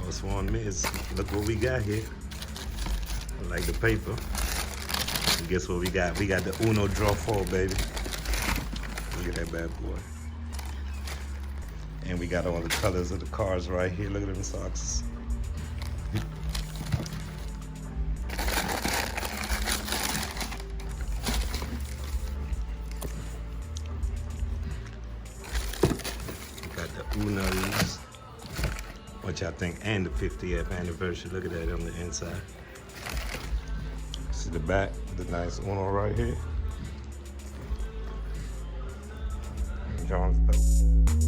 What's on me is, look what we got here. Like the paper. And guess what we got? We got the Uno Draw 4, baby. Look at that bad boy. And we got all the colors of the cars right here. Look at them socks. Got the Unos. What y'all think? And the 50th anniversary. Look at that on the inside. See the back, the nice Uno right here. John's dope.